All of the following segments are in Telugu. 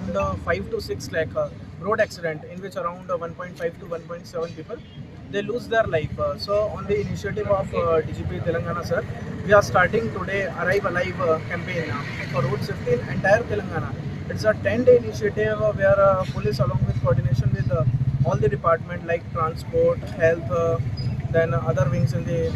around 5 to 6 lakh road accident in which around 1.5 to 1.7 people they lose their life. So on the initiative of DGP Telangana sir, we are starting today Arrive Alive campaign for road safety in entire Telangana. It's a 10-day initiative where police along with coordination with all the department like transport, health, then other wings in the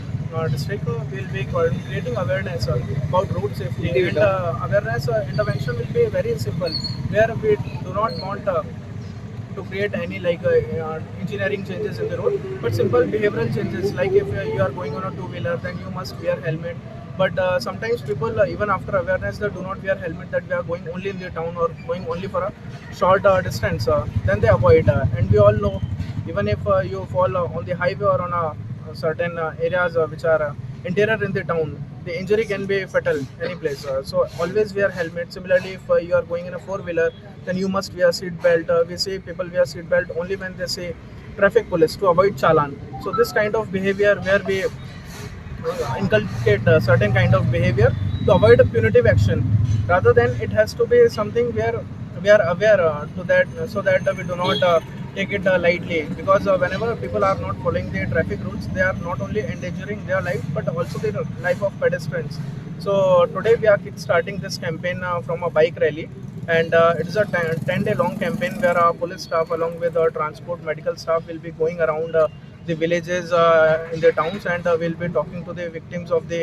district will be creating awareness about road safety, and awareness intervention will be very simple where we do not want to create any engineering changes in the road, but simple behavioral changes like if you are going on a two-wheeler then you must wear helmet. But sometimes people even after awareness they do not wear helmet, that we are going only in the town or going only for a short distance, then they avoid, and we all know even if you fall on the highway or on a certain areas which are interior in the town, the injury can be fatal any place. So always wear helmet. Similarly, if you are going in a four-wheeler, then you must wear seat belt. We see people wear seat belt only when they say traffic police to avoid challan. So this kind of behavior where we inculcate a certain kind of behavior to avoid a punitive action, rather than it has to be something where we are aware to that, so that we do not take it lightly, because whenever people are not following the traffic rules, they are not only endangering their life but also the life of pedestrians. So today we are starting this campaign from a bike rally, and it is a 10-day long campaign where our police staff along with our transport medical staff will be going around the villages in the towns, and we'll be talking to the victims of the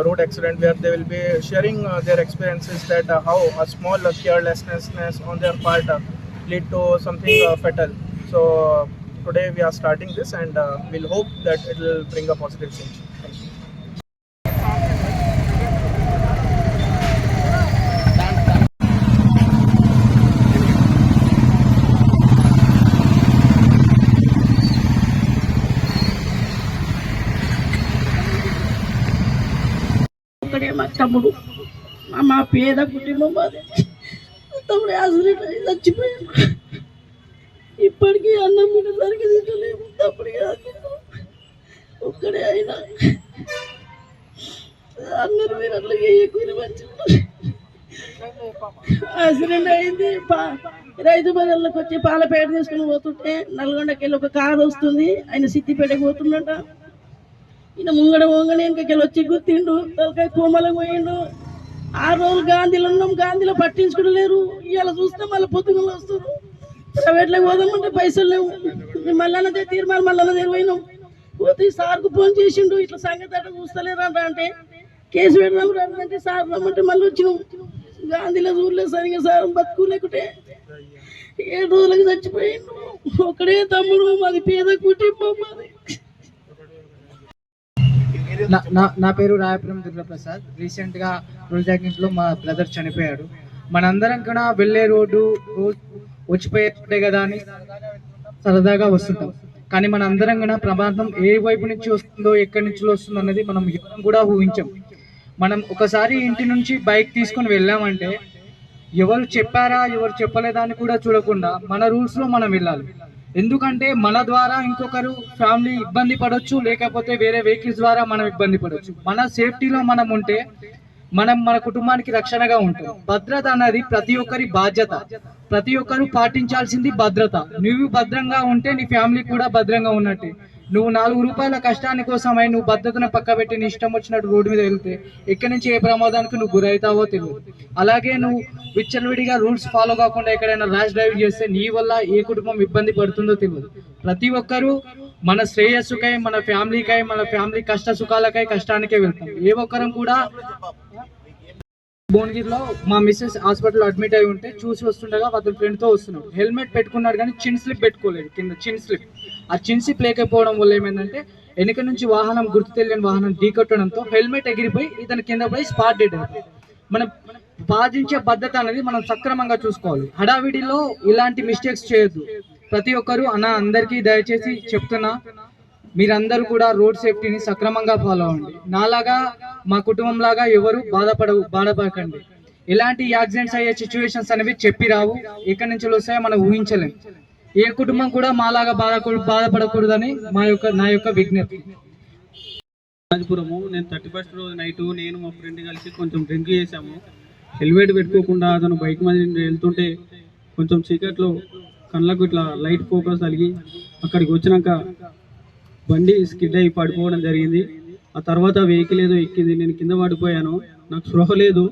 road accident, where they will be sharing their experiences that how a small carelessness on their part lead to something fatal. So today we are starting this, and we'll hope that it will bring a positive change. Thank you. ఒక్కడే మా తమ్ముడు, మా పేద కుటుంబం మాది. తమ్ముడు యాక్సిడెంట్ అయ్యి చచ్చిపోయాడు. ఇప్పటికీ అన్నం మీద సరిగ్గా తింటలేము. తప్పుడు ఒక్కడే అయినా అందరూ మీరు అట్లా ఎక్కువ మంచి యాక్సిడెంట్ అయింది. రైతు బజార్లోకి వచ్చి పాలపేట తీసుకుని పోతుంటే నల్గొండకి వెళ్ళి ఒక కారు వస్తుంది, ఆయన సిద్దిపేటకి పోతుండట. ఈయన ముంగడ ఇంకెళ్ళి వచ్చి గుర్తిండు, తలకాయ కోమలకు పోయిండు. 6 రోజులు గాంధీలో ఉన్నాం, గాంధీలో పట్టించుకుని లేరు. ఇవాళ చూస్తే మళ్ళీ పొద్దుగలు వస్తారు. ప్రైవేట్లోకి పోదామంటే పైసలు లేవు. మళ్ళీ తీర్మానం మళ్ళీ పోయినాం. పోతే సార్కు ఫోన్ చేసిండు, ఇట్లా సంగతి అట్లా చూస్తలేరంట. అంటే కేసు పెడదాం రమ్మంటే సార్ రమ్మంటే మళ్ళీ వచ్చినాం. గాంధీలో చూడలేదు సరిగా, సార్ బతుకు లేకుంటే 7 రోజులకు చచ్చిపోయిండు. ఒకడే తమ్ముడు, మాది పేద కుటుంబం మాది. నా పేరు రాయపురం దుర్గాప్రసాద్. రీసెంట్గా రోడ్ యాక్సిడెంట్లో మా బ్రదర్ చనిపోయాడు. మనందరం కూడా వెళ్ళే రోడ్డు వచ్చిపోయే కదా అని సరదాగా వస్తుంటాం, కానీ మన అందరం కూడా ప్రమాదం ఏ వైపు నుంచి వస్తుందో ఎక్కడి నుంచి వస్తుందో అన్నది మనం కూడా ఊహించాం. మనం ఒకసారి ఇంటి నుంచి బైక్ తీసుకొని వెళ్ళామంటే ఎవరు చెప్పారా ఎవరు చెప్పలేదా అని కూడా చూడకుండా మన రూల్స్లో మనం వెళ్ళాలి. ఎందుకంటే మన ద్వారా ఇంకొకరు ఫ్యామిలీ ఇబ్బంది పడవచ్చు, లేకపోతే వేరే వెహికల్స్ ద్వారా మనం ఇబ్బంది పడవచ్చు. మన సేఫ్టీలో మనం ఉంటే మనం మన కుటుంబానికి రక్షణగా ఉంటాం. భద్రత అన్నది ప్రతి ఒక్కరి బాధ్యత, ప్రతి ఒక్కరు పాటించాల్సింది భద్రత. నువ్వు భద్రంగా ఉంటే నీ ఫ్యామిలీ కూడా భద్రంగా ఉన్నట్టే. నువ్వు 4 రూపాయల కష్టాని కోసమై నువ్వు భద్రతను పక్క పెట్టి నీ ఇష్టం వచ్చినట్టు రోడ్డు మీద వెళ్తే ఎక్కడి నుంచి ఏ ప్రమాదానికి నువ్వు గురవుతావో తెలియదు. అలాగే నువ్వు విచ్చలవిడిగా రూల్స్ ఫాలో కాకుండా ఎక్కడైనా ర్యాష్ డ్రైవింగ్ చేస్తే నీ వల్ల ఏ కుటుంబం ఇబ్బంది పడుతుందో తెలియదు. ప్రతి ఒక్కరూ మన శ్రేయస్సుకై, మన ఫ్యామిలీ కష్ట సుఖాలకై కష్టానికే వెళ్తాం. ఏ ఒక్కరం కూడా భువనగిరిలో మా మిస్సెస్ హాస్పిటల్ అడ్మిట్ అయి ఉంటే చూసి వస్తుండగా అతని ఫ్రెండ్తో వస్తున్నాడు. హెల్మెట్ పెట్టుకున్నాడు కానీ చిన్ స్లిప్ పెట్టుకోలేదు, కింద చిన్ స్లిప్. ఆ చిన్ స్లిప్ లేకపోవడం వల్ల ఏమైందంటే వెనుక నుంచి వాహనం, గుర్తు తెలియని వాహనం ఢీకొట్టడంతో హెల్మెట్ ఎగిరిపోయి ఇతని కింద పడి స్పాట్ డెడ్ అయిపోయి. మనం పాటించే పద్ధతి అనేది మనం సక్రమంగా చూసుకోవాలి. హడావిడిలో ఇలాంటి మిస్టేక్స్ చేయొద్దు. ప్రతి ఒక్కరూ అందరికీ దయచేసి చెప్తున్నా, మీరందరూ కూడా రోడ్ సేఫ్టీని సక్రమంగా ఫాలో అవ్వండి. నాలాగా మా కుటుంబం లాగా ఎవరు బాధపడకండి. ఇలాంటి యాక్సిడెంట్స్ అయ్యే సిచ్యువేషన్స్ అనేవి చెప్పి రావు, ఎక్కడి నుంచి వస్తాయో మనం ఊహించలేం. ఏ కుటుంబం కూడా మాలాగా బాధపడకూడదని నా యొక్క విజ్ఞప్తి. రాజపురము. నేను 31st రోజు నైట్ నేను మా ఫ్రెండ్ కలిసి కొంచెం డ్రింక్ చేసాము. హెల్మెట్ పెట్టుకోకుండా అతను బైక్ మీద వెళ్తుంటే కొంచెం చీకట్లో కళ్ళకు ఇట్లా లైట్ ఫోకస్ కలిగి అక్కడికి వచ్చినాక బండి స్కిడ్ అయి పడిపోవడం జరిగింది. ఆ తర్వాత వెహికల్ ఏదో ఎక్కింది, నేను కింద పడిపోయాను, నాకు స్పృహ లేదు,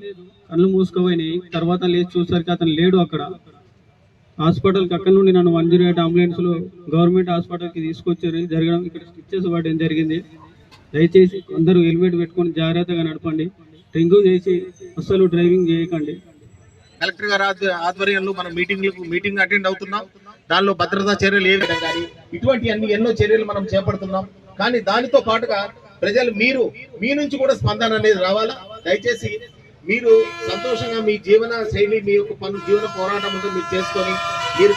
కళ్ళు మూసుకుపోయినాయి. తర్వాత లేచి చూసరికి అతను లేడు అక్కడ. హాస్పిటల్కి అక్కడ నుండి నన్ను 108 అంబులెన్స్లో గవర్నమెంట్ హాస్పిటల్కి తీసుకొచ్చారు. జరగడం ఇక్కడ స్టిచ్చెస్ పడడం జరిగింది. దయచేసి అందరూ హెల్మెట్ పెట్టుకొని జాగ్రత్తగా నడపండి. డ్రింక్ చేసి అస్సలు డ్రైవింగ్ చేయకండి. కలెక్టర్ గారి ఆధ్వర్యంలో మనం మీటింగ్ అటెండ్ అవుతున్నాం. దానిలో భద్రతా చర్యలు ఏ విధంగా కానీ ఇటువంటి ఎన్నో చర్యలు మనం చేపడుతున్నాం. కానీ దానితో పాటుగా ప్రజలు మీ నుంచి కూడా స్పందన అనేది రావాలా. దయచేసి మీరు సంతోషంగా మీ జీవన శైలి, మీ యొక్క జీవన పోరాటం ఉంటే మీరు చేసుకొని మీరు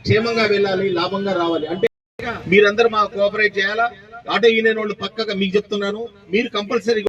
క్షేమంగా వెళ్ళాలి, లాభంగా రావాలి. అంటే మీరందరూ మాకు కోఆపరేట్ చేయాలా. ఆటో యూనియన్ వాళ్ళు పక్కగా మీకు చెప్తున్నాను, మీరు కంపల్సరీ